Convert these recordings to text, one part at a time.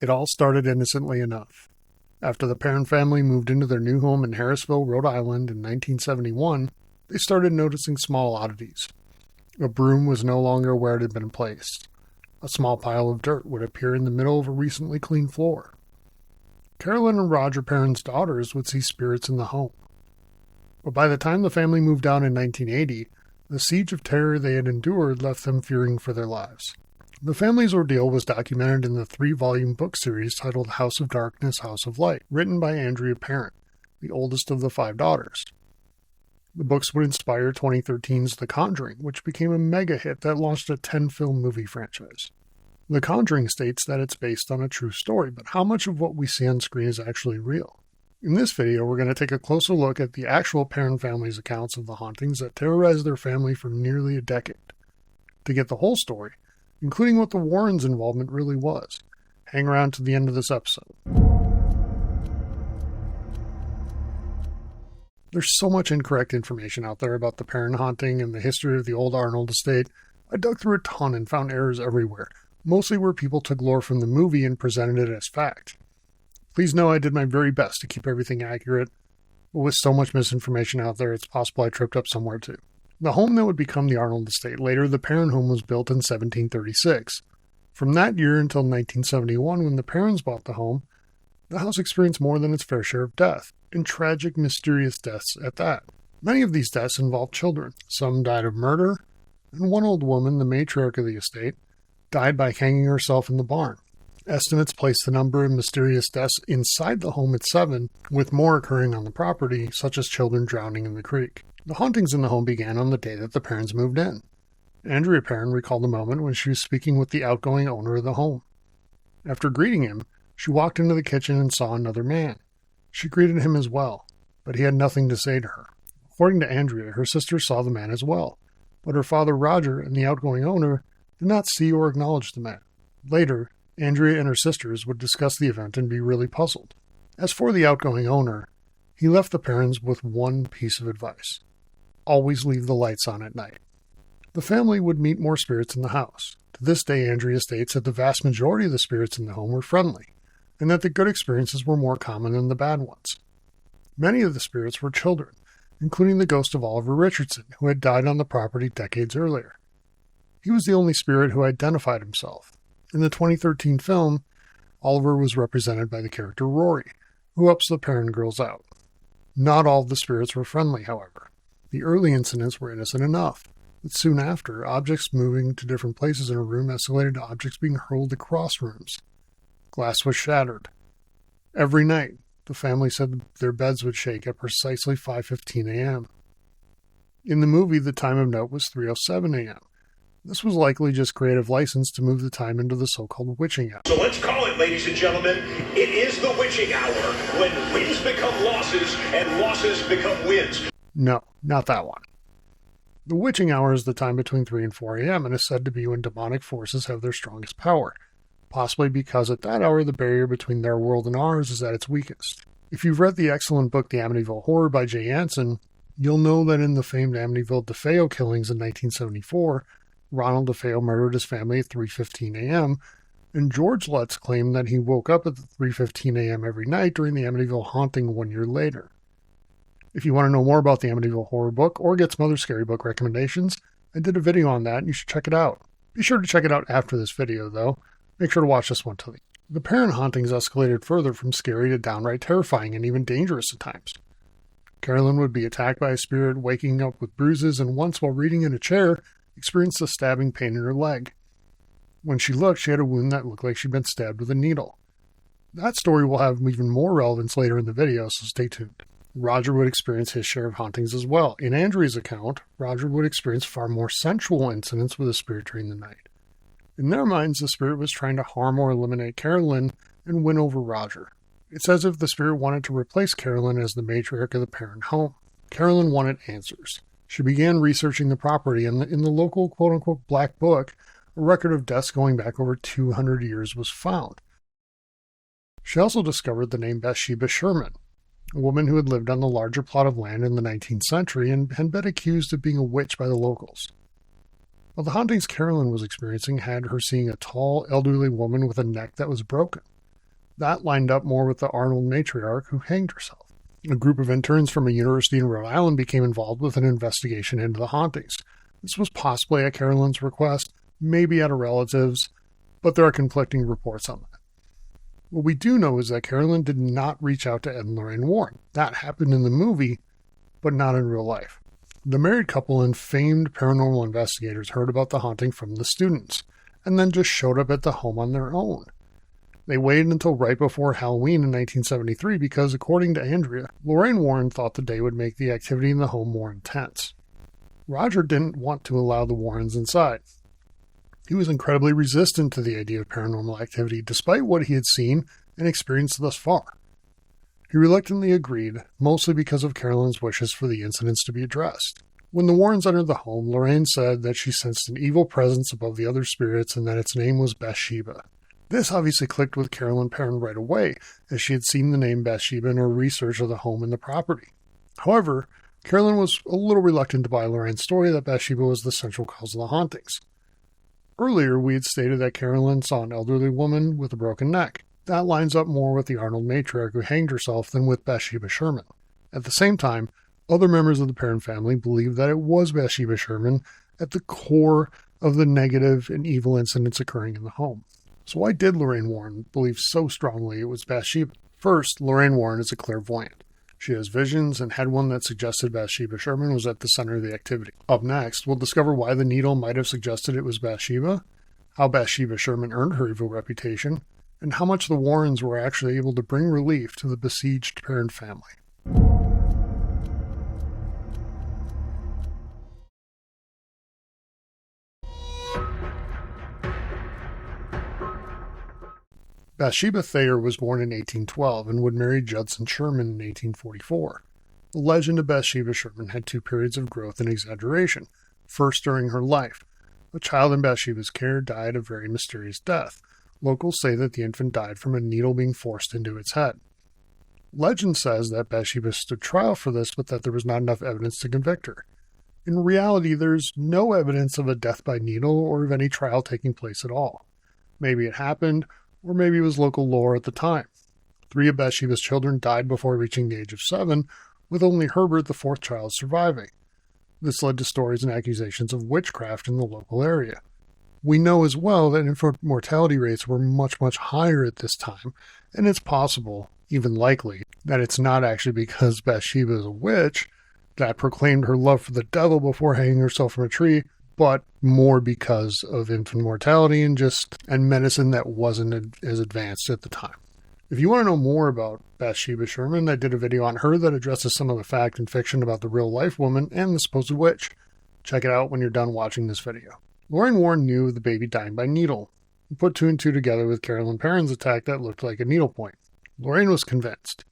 It all started innocently enough. After the Perron family moved into their new home in Harrisville, Rhode Island in 1971, they started noticing small oddities. A broom was no longer where it had been placed. A small pile of dirt would appear in the middle of a recently cleaned floor. Carolyn and Roger Perron's daughters would see spirits in the home. But by the time the family moved out in 1980, the siege of terror they had endured left them fearing for their lives. The family's ordeal was documented in the 3-volume book series titled House of Darkness, House of Light, written by Andrea Perron, the oldest of the 5 daughters. The books would inspire 2013's The Conjuring, which became a mega hit that launched a 10-film movie franchise. The Conjuring states that it's based on a true story, but how much of what we see on screen is actually real? In this video, we're going to take a closer look at the actual Perron family's accounts of the hauntings that terrorized their family for nearly a decade. To get the whole story, including what the Warrens' involvement really was, hang around to the end of this episode. There's so much incorrect information out there about the Perron haunting and the history of the old Arnold estate. I dug through a ton and found errors everywhere, mostly where people took lore from the movie and presented it as fact. Please know I did my very best to keep everything accurate, but with so much misinformation out there, it's possible I tripped up somewhere too. The home that would become the Arnold estate, later the Perron home, was built in 1736. From that year until 1971, when the Perrons bought the home, the house experienced more than its fair share of death, and tragic, mysterious deaths at that. Many of these deaths involved children. Some died of murder, and one old woman, the matriarch of the estate, died by hanging herself in the barn. Estimates place the number of mysterious deaths inside the home at 7, with more occurring on the property, such as children drowning in the creek. The hauntings in the home began on the day that the Perrons moved in. Andrea Perron recalled the moment when she was speaking with the outgoing owner of the home. After greeting him, she walked into the kitchen and saw another man. She greeted him as well, but he had nothing to say to her. According to Andrea, her sister saw the man as well, but her father Roger and the outgoing owner did not see or acknowledge the man. Later, Andrea and her sisters would discuss the event and be really puzzled. As for the outgoing owner, he left the Perrons with one piece of advice: always leave the lights on at night. The family would meet more spirits in the house. To this day, Andrea states that the vast majority of the spirits in the home were friendly, and that the good experiences were more common than the bad ones. Many of the spirits were children, including the ghost of Oliver Richardson, who had died on the property decades earlier. He was the only spirit who identified himself. In the 2013 film, Oliver was represented by the character Rory, who helps the Perron girls out. Not all of the spirits were friendly, however. The early incidents were innocent enough, but soon after, objects moving to different places in a room escalated to objects being hurled across rooms. Glass was shattered. Every night, the family said their beds would shake at precisely 5:15 a.m. In the movie, the time of note was 3:07 a.m. This was likely just creative license to move the time into the so-called witching hour. So let's call it, ladies and gentlemen, it is the witching hour, when wins become losses and losses become wins. No, not that one. The witching hour is the time between 3 and 4 a.m. and is said to be when demonic forces have their strongest power, possibly because at that hour the barrier between their world and ours is at its weakest. If you've read the excellent book The Amityville Horror by Jay Anson, you'll know that in the famed Amityville DeFeo killings in 1974, Ronald DeFeo murdered his family at 3:15 a.m., and George Lutz claimed that he woke up at 3:15 a.m. every night during the Amityville haunting 1 year later. If you want to know more about the Amityville Horror book or get some other scary book recommendations, I did a video on that and you should check it out. Be sure to check it out after this video, though. Make sure to watch this one till the end. The Perron hauntings escalated further from scary to downright terrifying and even dangerous at times. Carolyn would be attacked by a spirit, waking up with bruises, and once while reading in a chair, experienced a stabbing pain in her leg. When she looked, she had a wound that looked like she'd been stabbed with a needle. That story will have even more relevance later in the video, so stay tuned. Roger would experience his share of hauntings as well. In Andrea's account, Roger would experience far more sensual incidents with a spirit during the night. In their minds, the spirit was trying to harm or eliminate Carolyn and win over Roger. It's as if the spirit wanted to replace Carolyn as the matriarch of the Perron home. Carolyn wanted answers. She began researching the property, and in the local quote-unquote black book, a record of deaths going back over 200 years was found. She also discovered the name Bathsheba Sherman, a woman who had lived on the larger plot of land in the 19th century and had been accused of being a witch by the locals. Well, the hauntings Carolyn was experiencing had her seeing a tall, elderly woman with a neck that was broken. That lined up more with the Arnold matriarch who hanged herself. A group of interns from a university in Rhode Island became involved with an investigation into the hauntings. This was possibly at Carolyn's request, maybe at a relative's, but there are conflicting reports on that. What we do know is that Carolyn did not reach out to Ed and Lorraine Warren. That happened in the movie, but not in real life. The married couple and famed paranormal investigators heard about the haunting from the students, and then just showed up at the home on their own. They waited until right before Halloween in 1973 because, according to Andrea, Lorraine Warren thought the day would make the activity in the home more intense. Roger didn't want to allow the Warrens inside. He was incredibly resistant to the idea of paranormal activity, despite what he had seen and experienced thus far. He reluctantly agreed, mostly because of Carolyn's wishes for the incidents to be addressed. When the Warrens entered the home, Lorraine said that she sensed an evil presence above the other spirits and that its name was Bathsheba. This obviously clicked with Carolyn Perron right away, as she had seen the name Bathsheba in her research of the home and the property. However, Carolyn was a little reluctant to buy Lorraine's story that Bathsheba was the central cause of the hauntings. Earlier, we had stated that Carolyn saw an elderly woman with a broken neck. That lines up more with the Arnold matriarch who hanged herself than with Bathsheba Sherman. At the same time, other members of the Perron family believed that it was Bathsheba Sherman at the core of the negative and evil incidents occurring in the home. So why did Lorraine Warren believe so strongly it was Bathsheba? First, Lorraine Warren is a clairvoyant. She has visions and had one that suggested Bathsheba Sherman was at the center of the activity. Up next, we'll discover why the needle might have suggested it was Bathsheba, how Bathsheba Sherman earned her evil reputation, and how much the Warrens were actually able to bring relief to the besieged Perron family. Bathsheba Thayer was born in 1812 and would marry Judson Sherman in 1844. The legend of Bathsheba Sherman had two periods of growth and exaggeration. First, during her life, a child in Bathsheba's care died a very mysterious death. Locals say that the infant died from a needle being forced into its head. Legend says that Bathsheba stood trial for this, but that there was not enough evidence to convict her. In reality, there's no evidence of a death by needle or of any trial taking place at all. Maybe it happened, or maybe it was local lore at the time. 3 of Bathsheba's children died before reaching the age of 7, with only Herbert, the 4th child, surviving. This led to stories and accusations of witchcraft in the local area. We know as well that infant mortality rates were much, much higher at this time, and it's possible, even likely, that it's not actually because Bathsheba is a witch that proclaimed her love for the devil before hanging herself from a tree, but more because of infant mortality and medicine that wasn't as advanced at the time. If you want to know more about Bathsheba Sherman, I did a video on her that addresses some of the fact and fiction about the real-life woman and the supposed witch. Check it out when you're done watching this video. Lorraine Warren knew of the baby dying by needle, and put 2 and 2 together with Carolyn Perron's attack that looked like a needlepoint. Lorraine was convinced.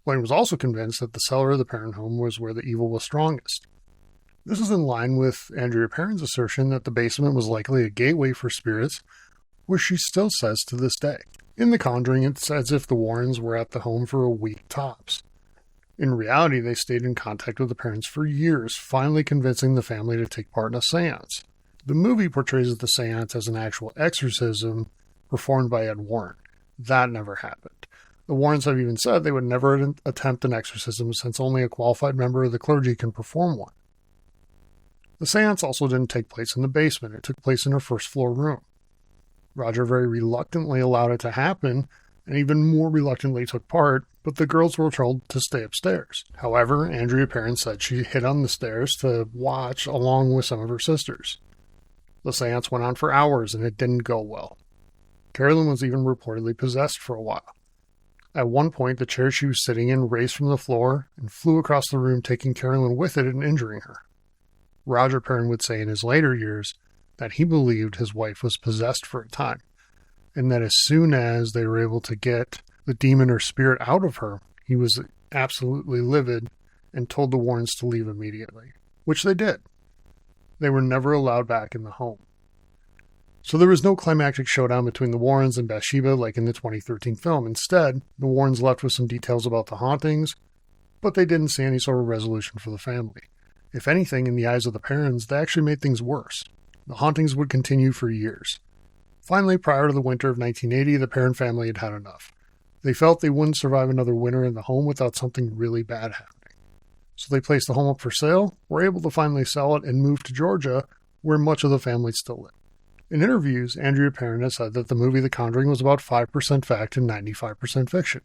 Lorraine was also convinced that the cellar of the Perron home was where the evil was strongest. This is in line with Andrea Perron's assertion that the basement was likely a gateway for spirits, which she still says to this day. In The Conjuring, it's as if the Warrens were at the home for a week tops. In reality, they stayed in contact with the Perrons for years, finally convincing the family to take part in a seance. The movie portrays the seance as an actual exorcism performed by Ed Warren. That never happened. The Warrens have even said they would never attempt an exorcism since only a qualified member of the clergy can perform one. The seance also didn't take place in the basement. It took place in her first-floor room. Roger very reluctantly allowed it to happen, and even more reluctantly took part, but the girls were told to stay upstairs. However, Andrea Perron said she hid on the stairs to watch along with some of her sisters. The seance went on for hours, and it didn't go well. Carolyn was even reportedly possessed for a while. At one point, the chair she was sitting in raised from the floor and flew across the room, taking Carolyn with it and injuring her. Roger Perron would say in his later years that he believed his wife was possessed for a time, and that as soon as they were able to get the demon or spirit out of her, he was absolutely livid and told the Warrens to leave immediately, which they did. They were never allowed back in the home. So there was no climactic showdown between the Warrens and Bathsheba like in the 2013 film. Instead, the Warrens left with some details about the hauntings, but they didn't see any sort of resolution for the family. If anything, in the eyes of the Perrons, they actually made things worse. The hauntings would continue for years. Finally, prior to the winter of 1980, the Perron family had had enough. They felt they wouldn't survive another winter in the home without something really bad happening. So they placed the home up for sale, were able to finally sell it, and moved to Georgia, where much of the family still lived. In interviews, Andrea Perron has said that the movie The Conjuring was about 5% fact and 95% fiction.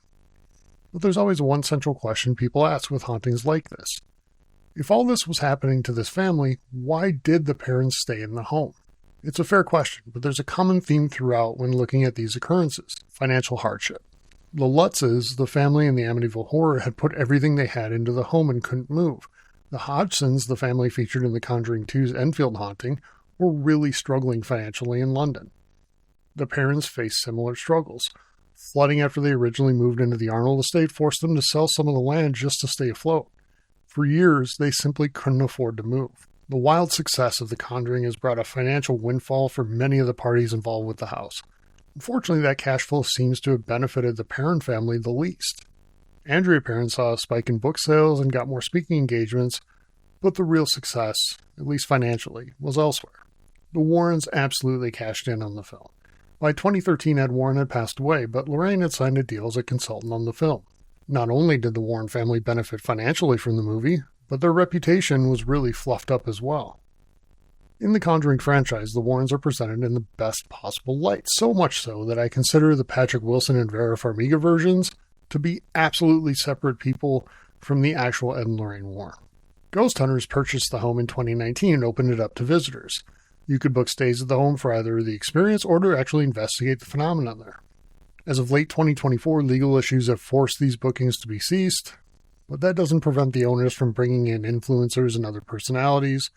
But there's always one central question people ask with hauntings like this. If all this was happening to this family, why did the parents stay in the home? It's a fair question, but there's a common theme throughout when looking at these occurrences: financial hardship. The Lutzes, the family in the Amityville Horror, had put everything they had into the home and couldn't move. The Hodgsons, the family featured in The Conjuring 2's Enfield haunting, were really struggling financially in London. The parents faced similar struggles. Flooding after they originally moved into the Arnold estate forced them to sell some of the land just to stay afloat. For years, they simply couldn't afford to move. The wild success of The Conjuring has brought a financial windfall for many of the parties involved with the house. Unfortunately, that cash flow seems to have benefited the Perron family the least. Andrea Perron saw a spike in book sales and got more speaking engagements, but the real success, at least financially, was elsewhere. The Warrens absolutely cashed in on the film. By 2013, Ed Warren had passed away, but Lorraine had signed a deal as a consultant on the film. Not only did the Warren family benefit financially from the movie, but their reputation was really fluffed up as well. In the Conjuring franchise, the Warrens are presented in the best possible light, so much so that I consider the Patrick Wilson and Vera Farmiga versions to be absolutely separate people from the actual Ed and Lorraine Warren. Ghost Hunters purchased the home in 2019 and opened it up to visitors. You could book stays at the home for either the experience or to actually investigate the phenomenon there. As of late 2024, legal issues have forced these bookings to be ceased, but that doesn't prevent the owners from bringing in influencers and other personalities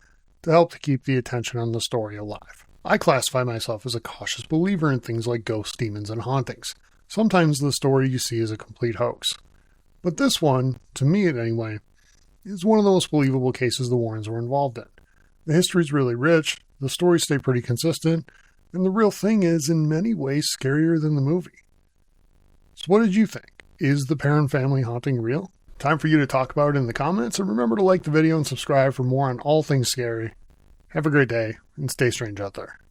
to help to keep the attention on the story alive. I classify myself as a cautious believer in things like ghosts, demons, and hauntings. Sometimes the story you see is a complete hoax. But this one, to me anyway, is one of the most believable cases the Warrens were involved in. The history's really rich, the stories stay pretty consistent, and the real thing is in many ways scarier than the movie. So what did you think? Is the Perron family haunting real? Time for you to talk about it in the comments, and remember to like the video and subscribe for more on all things scary. Have a great day, and stay strange out there.